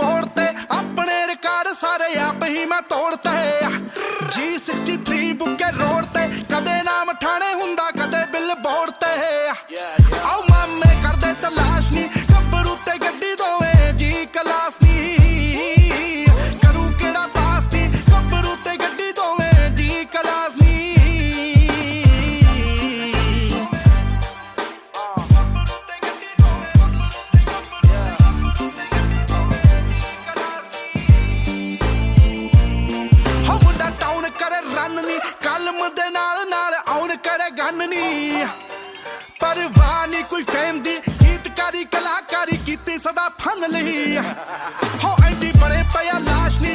मोड़ ते अपने रिकॉर्ड सारे आप ही मैं तोड़ते G63 बुके रोड ते कदे नाम ठाणे हुंदा कदे बिल बोर्ड ते आओ मामे कर दे तलाश नी गब्बरू ते गड्डी दोवे जी क्लास नी करू केड़ा पास नी गब्बरू ते गड्डी दोवे जी क्लास नी हो मुंडा टाउन करे रन नी कलम दे नाल आउन करे गन नी परवाह नी कोई फेम दी गीतकारी कलाकारी कीती सदा फन लही हो एंटी बड़े पया लाश नी